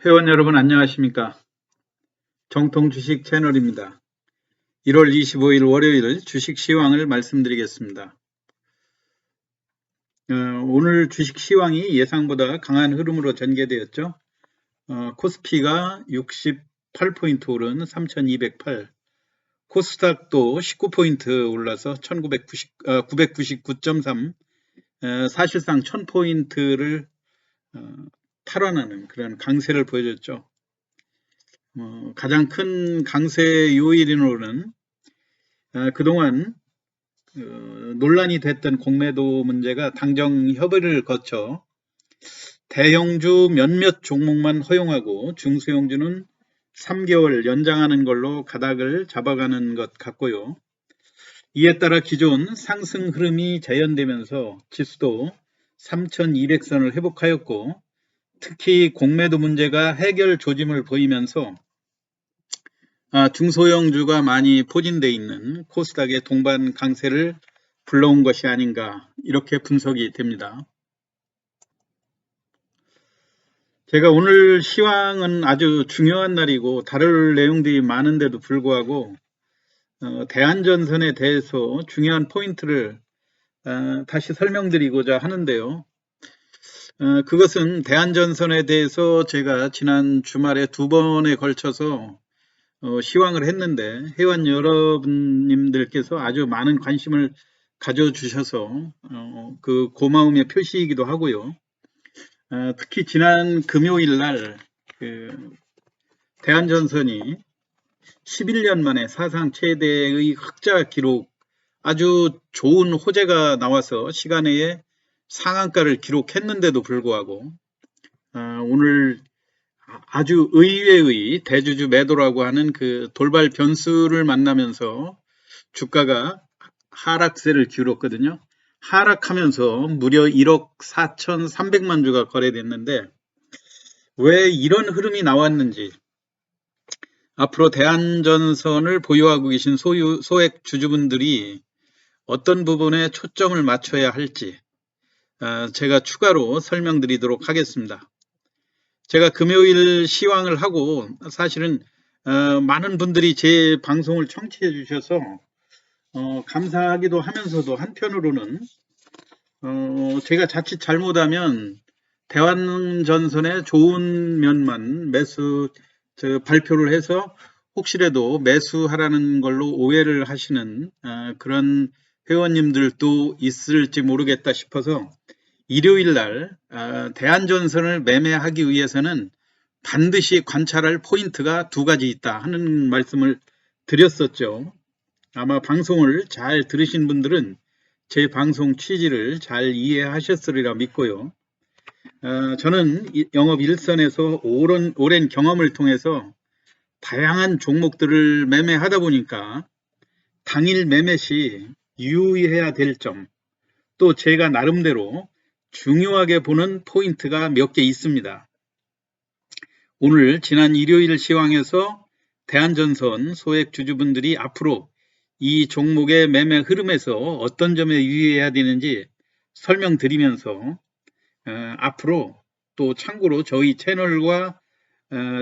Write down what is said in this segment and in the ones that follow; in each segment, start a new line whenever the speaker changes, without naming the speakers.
회원 여러분 안녕하십니까? 정통 주식 채널입니다. 1월 25일 월요일 주식 시황을 말씀드리겠습니다. 오늘 주식 시황이 예상보다 강한 흐름으로 전개되었죠. 코스피가 68포인트 오른 3208, 코스닥도 19포인트 올라서 999.3, 사실상 1000포인트를 탈환하는 그런 강세를 보여줬죠. 가장 큰 강세 요인으로는 그동안 논란이 됐던 공매도 문제가 당정 협의를 거쳐 대형주 몇몇 종목만 허용하고 중소형주는 3개월 연장하는 걸로 가닥을 잡아가는 것 같고요. 이에 따라 기존 상승 흐름이 재현되면서 지수도 3200선을 회복하였고, 특히 공매도 문제가 해결 조짐을 보이면서 중소형주가 많이 포진되어 있는 코스닥의 동반 강세를 불러온 것이 아닌가, 이렇게 분석이 됩니다. 제가 오늘 시황은 아주 중요한 날이고 다룰 내용들이 많은데도 불구하고 대안전선에 대해서 중요한 포인트를 다시 설명드리고자 하는데요. 그것은 대안전선에 대해서 제가 지난 주말에 2번에 걸쳐서 시황을 했는데 회원 여러분님들께서 아주 많은 관심을 가져주셔서 그 고마움의 표시이기도 하고요. 특히 지난 금요일 날 대안전선이 11년 만에 사상 최대의 흑자 기록, 아주 좋은 호재가 나와서 시간에 상한가를 기록했는데도 불구하고 오늘 아주 의외의 대주주 매도라고 하는 그 돌발 변수를 만나면서 주가가 하락세를 기울였거든요. 하락하면서 무려 1억 4,300만 주가 거래됐는데 왜 이런 흐름이 나왔는지, 앞으로 대안전선을 보유하고 계신 소액 주주분들이 어떤 부분에 초점을 맞춰야 할지 제가 추가로 설명드리도록 하겠습니다. 제가 금요일 시황을 하고 사실은 많은 분들이 제 방송을 청취해 주셔서 감사하기도 하면서도 한편으로는 제가 자칫 잘못하면 대안전선의 좋은 면만 발표를 해서 혹시라도 매수하라는 걸로 오해를 하시는 그런 회원님들도 있을지 모르겠다 싶어서 일요일 날 대안전선을 매매하기 위해서는 반드시 관찰할 포인트가 2가지 있다 하는 말씀을 드렸었죠. 아마 방송을 잘 들으신 분들은 제 방송 취지를 잘 이해하셨으리라 믿고요. 저는 영업 일선에서 오랜 경험을 통해서 다양한 종목들을 매매하다 보니까 당일 매매 시 유의해야 될 점, 또 제가 나름대로 중요하게 보는 포인트가 몇 개 있습니다. 오늘 지난 일요일 시황에서 대안전선 소액 주주분들이 앞으로 이 종목의 매매 흐름에서 어떤 점에 유의해야 되는지 설명드리면서 앞으로 또 참고로 저희 채널과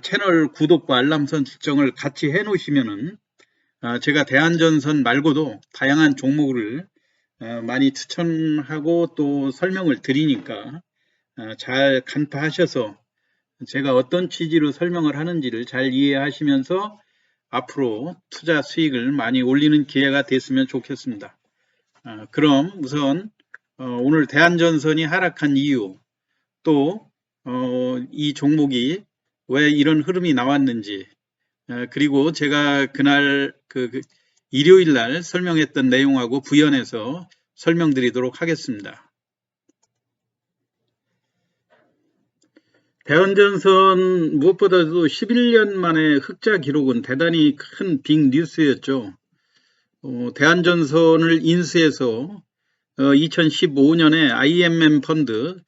채널 구독과 알람 설정을 같이 해 놓으시면은 제가 대안전선 말고도 다양한 종목을 많이 추천하고 또 설명을 드리니까 잘 간파하셔서 제가 어떤 취지로 설명을 하는지를 잘 이해하시면서 앞으로 투자 수익을 많이 올리는 기회가 됐으면 좋겠습니다. 그럼 우선 오늘 대안전선이 하락한 이유, 또 이 종목이 왜 이런 흐름이 나왔는지, 그리고 제가 그날 일요일 날 설명했던 내용하고 부연해서 설명드리도록 하겠습니다. 대안전선 무엇보다도 11년 만에 흑자 기록은 대단히 큰 빅 뉴스였죠. 대안전선을 인수해서 2015년에 IMM 펀드,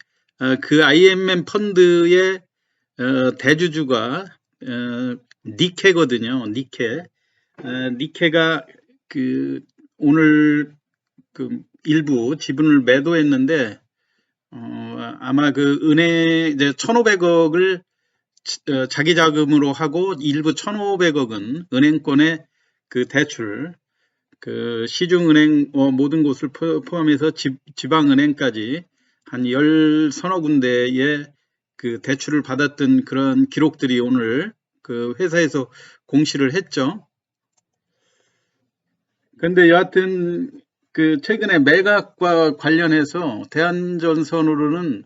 그 IMM 펀드의 대주주가 니케거든요. 니케가 오늘 일부 지분을 매도했는데 아마 은행 이제 1,500억을 자기 자금으로 하고 일부 1,500억은 은행권의 그 대출, 그 시중은행 모든 곳을 포함해서 지방은행까지 한 10서너 군데의 그 대출을 받았던 그런 기록들이 오늘 그 회사에서 공시를 했죠. 근데 여하튼 그 최근에 매각과 관련해서 대한전선으로는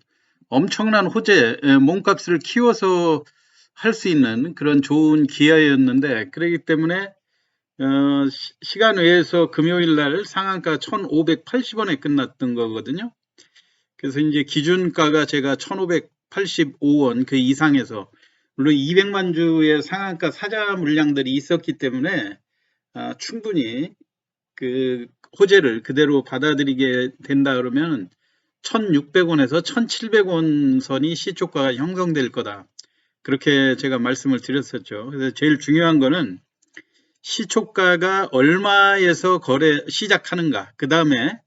엄청난 호재, 몸값을 키워서 할 수 있는 그런 좋은 기회였는데, 그렇기 때문에 시간 외에서 금요일 날 상한가 1,580원에 끝났던 거거든요. 그래서 이제 기준가가 제가 1,585원 그 이상에서, 물론 200만 주의 상한가 사자 물량들이 있었기 때문에 충분히 그 호재를 그대로 받아들이게 된다 그러면 1,600원에서 1,700원 선이 시초가가 형성될 거다. 그렇게 제가 말씀을 드렸었죠. 그래서 제일 중요한 거는 시초가가 얼마에서 거래 시작하는가, 그 다음에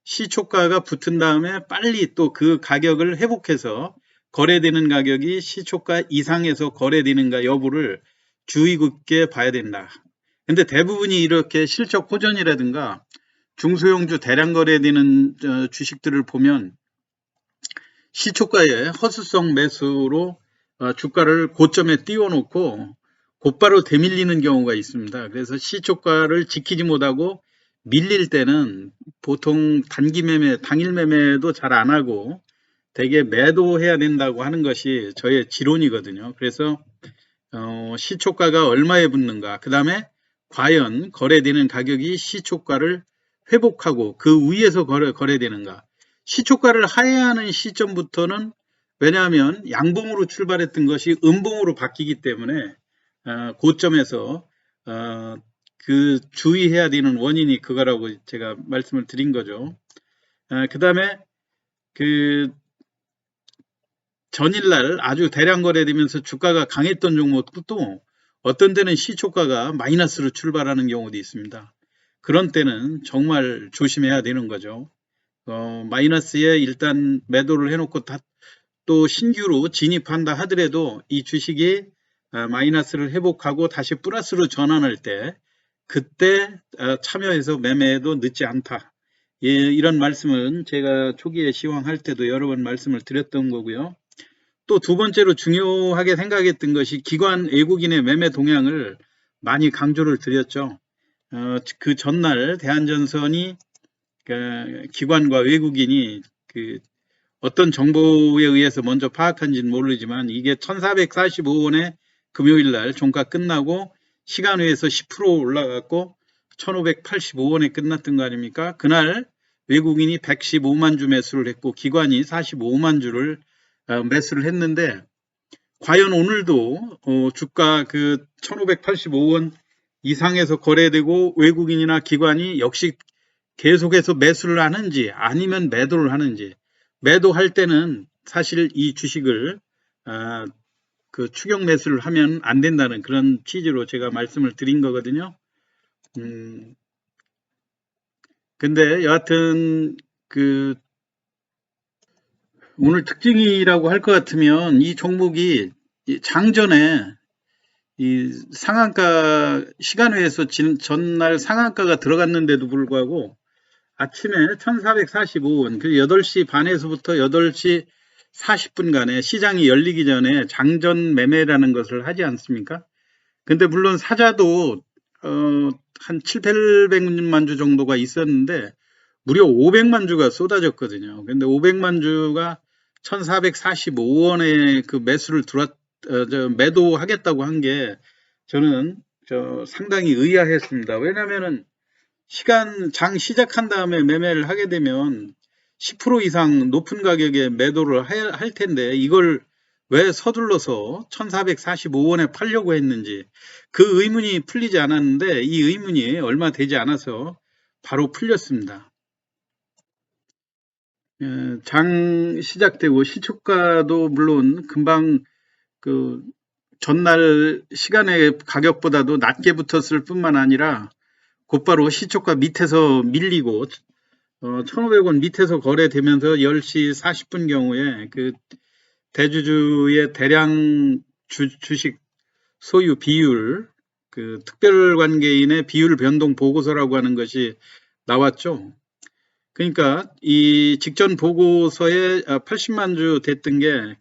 시초가가 붙은 다음에 빨리 또 그 가격을 회복해서 거래되는 가격이 시초가 이상에서 거래되는가 여부를 주의 깊게 봐야 된다. 근데 대부분이 이렇게 실적 호전이라든가 중소형주 대량 거래되는 주식들을 보면 시초가의 허수성 매수로 주가를 고점에 띄워놓고 곧바로 되밀리는 경우가 있습니다. 그래서 시초가를 지키지 못하고 밀릴 때는 보통 단기 매매, 당일 매매도 잘 안 하고 되게 매도해야 된다고 하는 것이 저의 지론이거든요. 그래서 시초가가 얼마에 붙는가, 그 다음에 과연 거래되는 가격이 시초가를 회복하고 그 위에서 거래되는가. 시초가를 하회하는 시점부터는, 왜냐하면 양봉으로 출발했던 것이 음봉으로 바뀌기 때문에 고점에서 그 주의해야 되는 원인이 그거라고 제가 말씀을 드린 거죠. 그 다음에 그 전일날 아주 대량 거래되면서 주가가 강했던 종목도 어떤 때는 시초가가 마이너스로 출발하는 경우도 있습니다. 그런 때는 정말 조심해야 되는 거죠. 마이너스에 일단 매도를 해놓고 또 신규로 진입한다 하더라도 이 주식이 마이너스를 회복하고 다시 플러스로 전환할 때 그때 참여해서 매매해도 늦지 않다. 예, 이런 말씀은 제가 초기에 시황할 때도 여러 번 말씀을 드렸던 거고요. 또 두 번째로 중요하게 생각했던 것이 기관 외국인의 매매 동향을 많이 강조를 드렸죠. 그 전날 대한전선이 기관과 외국인이 어떤 정보에 의해서 먼저 파악한지는 모르지만 이게 1445원에 금요일 날 종가 끝나고 시간 외에서 10% 올라갔고 1585원에 끝났던 거 아닙니까? 그날 외국인이 115만 주 매수를 했고 기관이 45만 주를 매수를 했는데, 과연 오늘도 주가 그 1585원 이상에서 거래되고 외국인이나 기관이 역시 계속해서 매수를 하는지 아니면 매도를 하는지, 매도할 때는 사실 이 주식을 그 추격 매수를 하면 안 된다는 그런 취지로 제가 말씀을 드린 거거든요. 근데 여하튼 그 오늘 특징이라고 할 것 같으면 이 종목이 장전에 이 상한가 시간외에서 전날 상한가가 들어갔는데도 불구하고 아침에 1445원, 그 8시 반에서부터 8시 40분간에 시장이 열리기 전에 장전 매매라는 것을 하지 않습니까? 근데 물론 사자도 한 700~800만 주 정도가 있었는데 무려 500만 주가 쏟아졌거든요. 근데 500만 주가 1445원에 그 매수를 매도하겠다고 한 게 저는 상당히 의아했습니다. 왜냐면은 장 시작한 다음에 매매를 하게 되면 10% 이상 높은 가격에 매도를 할 텐데 이걸 왜 서둘러서 1445원에 팔려고 했는지 그 의문이 풀리지 않았는데, 이 의문이 얼마 되지 않아서 바로 풀렸습니다. 장 시작되고 시초가도 물론 금방 그 전날 시간의 가격보다도 낮게 붙었을 뿐만 아니라 곧바로 시초가 밑에서 밀리고 1,500원 밑에서 거래되면서 10시 40분 경우에 그 대주주의 대량 주식 소유 비율, 그 특별관계인의 비율 변동 보고서라고 하는 것이 나왔죠. 그러니까 이 직전 보고서에 80만 주 됐던 게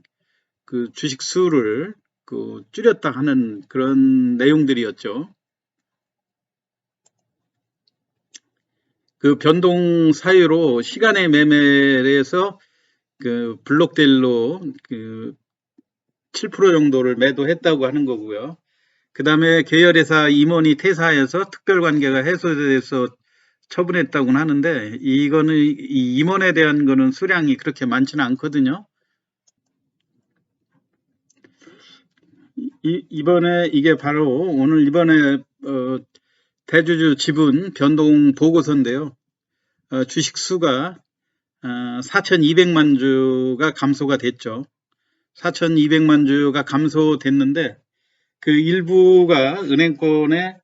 그 주식 수를 그 줄였다 하는 그런 내용들이었죠. 그 변동 사유로 시간의 매매에서 그 블록딜로 그 7% 정도를 매도했다고 하는 거고요. 그 다음에 계열회사 임원이 퇴사해서 특별관계가 해소돼서 처분했다고는 하는데, 이거는 이 임원에 대한 거는 수량이 그렇게 많지는 않거든요. 이번에 이게 바로 오늘 이번에 대주주 지분 변동 보고서인데요. 주식 수가 4,200만 주가 감소가 됐죠. 4,200만 주가 감소됐는데 그 일부가 은행권에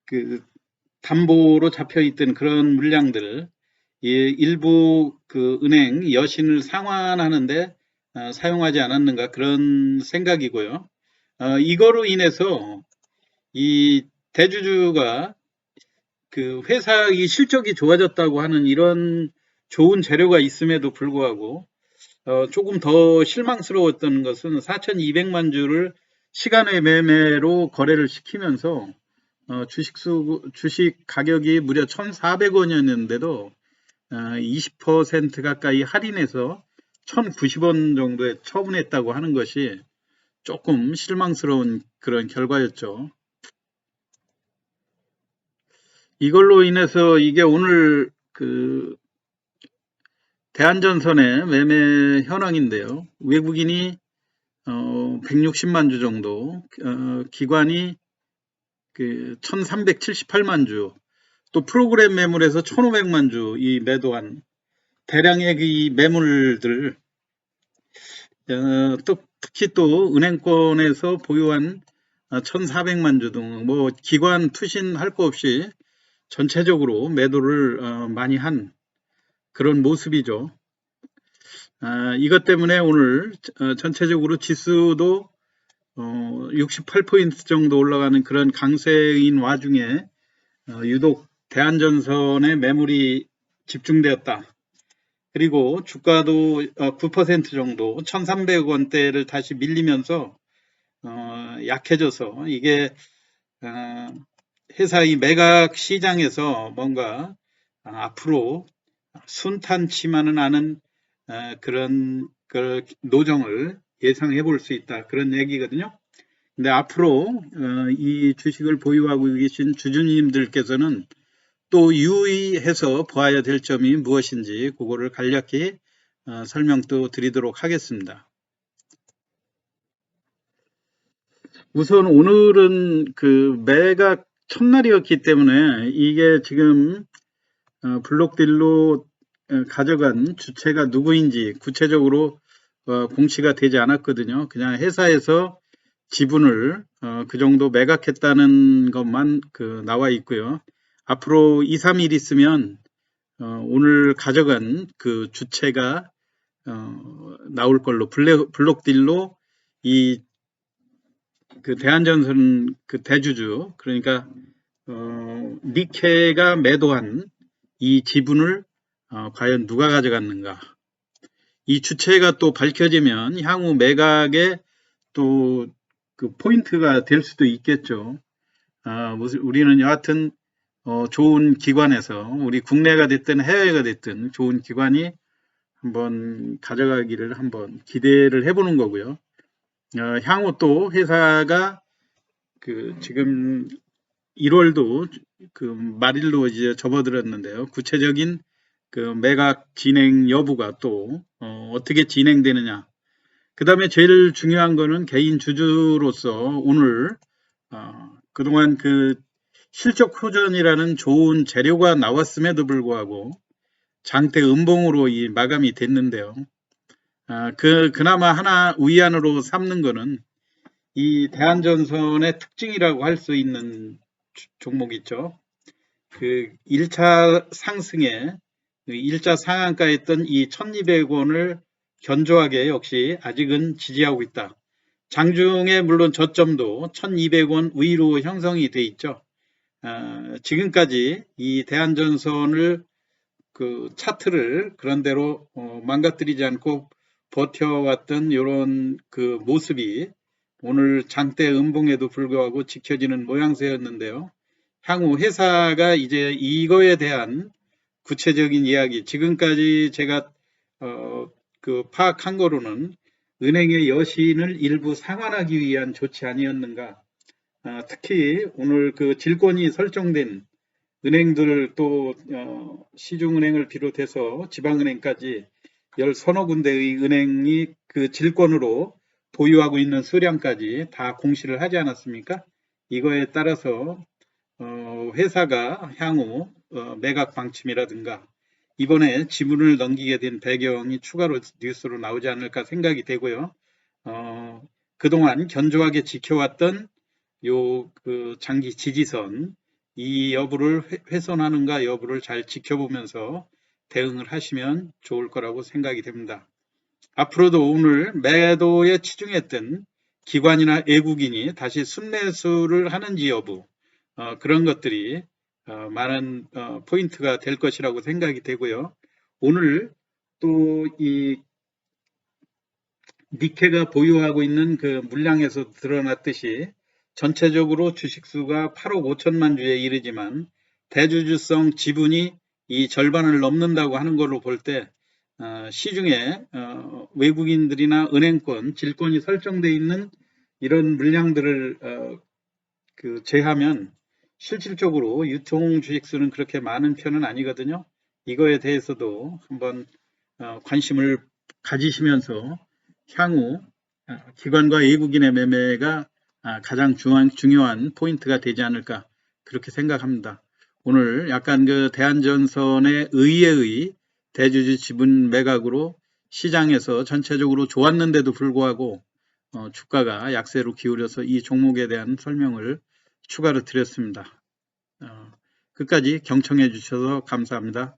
그 담보로 잡혀 있던 그런 물량들, 일부 그 은행 여신을 상환하는데 사용하지 않았는가 그런 생각이고요. 이거로 인해서 이 대주주가 그 회사의 실적이 좋아졌다고 하는 이런 좋은 재료가 있음에도 불구하고 조금 더 실망스러웠던 것은 4,200만 주를 시간의 매매로 거래를 시키면서 주식 가격이 무려 1,400원이었는데도 20% 가까이 할인해서 1,090원 정도에 처분했다고 하는 것이 조금 실망스러운 그런 결과였죠. 이걸로 인해서 이게 오늘 그 대한전선의 매매 현황인데요. 외국인이 160만 주 정도, 기관이 그 1378만 주, 또 프로그램 매물에서 1500만 주 이 매도한 대량의 이 매물들, 또 특히 또 은행권에서 보유한 1400만 주 등 뭐 기관 투신할 거 없이 전체적으로 매도를 많이 한 그런 모습이죠. 이것 때문에 오늘 전체적으로 지수도 68포인트 정도 올라가는 그런 강세인 와중에 유독 대한전선의 매물이 집중되었다. 그리고 주가도 9% 정도 1,300원대를 다시 밀리면서 약해져서 이게 회사의 매각 시장에서 뭔가 앞으로 순탄치만은 않은 그런 노정을 예상해 볼 수 있다. 그런 얘기거든요. 근데 앞으로 이 주식을 보유하고 계신 주주님들께서는 또 유의해서 봐야 될 점이 무엇인지 그거를 간략히 설명도 드리도록 하겠습니다. 우선 오늘은 그 매각 첫날이었기 때문에 이게 지금 블록딜로 가져간 주체가 누구인지 구체적으로 공시가 되지 않았거든요. 그냥 회사에서 지분을 그 정도 매각했다는 것만 나와 있고요. 앞으로 2, 3일 있으면 오늘 가져간 그 주체가 나올 걸로 블록딜로 이 그 대한전선 그 대주주, 그러니까 니케가 매도한 이 지분을 과연 누가 가져갔는가, 이 주체가 또 밝혀지면 향후 매각에 또 그 포인트가 될 수도 있겠죠. 우리는 여하튼 좋은 기관에서, 우리 국내가 됐든 해외가 됐든 좋은 기관이 한번 가져가기를 한번 기대를 해보는 거고요. 향후 또 회사가 그 지금 1월도 그 말일로 이제 접어들었는데요. 구체적인 그 매각 진행 여부가 또 어떻게 진행되느냐. 그 다음에 제일 중요한 거는 개인 주주로서 오늘 그동안 그 실적 호전이라는 좋은 재료가 나왔음에도 불구하고 장대 음봉으로 이 마감이 됐는데요. 그나마 하나 위안으로 삼는 거는 이 대한전선의 특징이라고 할 수 있는 종목 있죠. 그 1차 상승에 1차 상한가였던 이 1200원을 견조하게 역시 아직은 지지하고 있다. 장중에 물론 저점도 1200원 위로 형성이 돼 있죠. 지금까지 이 대한전선을 그 차트를 그런대로 망가뜨리지 않고 버텨왔던 이런 그 모습이 오늘 장대 음봉에도 불구하고 지켜지는 모양새였는데요. 향후 회사가 이제 이거에 대한 구체적인 이야기, 지금까지 제가 그 파악한 거로는 은행의 여신을 일부 상환하기 위한 조치 아니었는가. 특히 오늘 그 질권이 설정된 은행들 또 시중은행을 비롯해서 지방은행까지 10서너 군데의 은행이 그 질권으로 보유하고 있는 수량까지 다 공시를 하지 않았습니까? 이거에 따라서 회사가 향후 매각 방침이라든가 이번에 지분을 넘기게 된 배경이 추가로 뉴스로 나오지 않을까 생각이 되고요. 그동안 견조하게 지켜왔던 요 그 장기 지지선 이 여부를 훼손하는가 여부를 잘 지켜보면서 대응을 하시면 좋을 거라고 생각이 됩니다. 앞으로도 오늘 매도에 치중했던 기관이나 외국인이 다시 순매수를 하는지 여부 그런 것들이 많은 포인트가 될 것이라고 생각이 되고요. 오늘 또 이 니케가 보유하고 있는 그 물량에서 드러났듯이 전체적으로 주식수가 8억 5천만 주에 이르지만 대주주성 지분이 이 절반을 넘는다고 하는 걸로 볼 때 시중에 외국인들이나 은행권, 질권이 설정되어 있는 이런 물량들을 그 제하면 실질적으로 유통 주식수는 그렇게 많은 편은 아니거든요. 이거에 대해서도 한번 관심을 가지시면서 향후 기관과 외국인의 매매가 가장 중요한 포인트가 되지 않을까 그렇게 생각합니다. 오늘 약간 그 대한전선의 의회의 대주주 지분 매각으로 시장에서 전체적으로 좋았는데도 불구하고 주가가 약세로 기울여서 이 종목에 대한 설명을 추가로 드렸습니다. 끝까지 경청해 주셔서 감사합니다.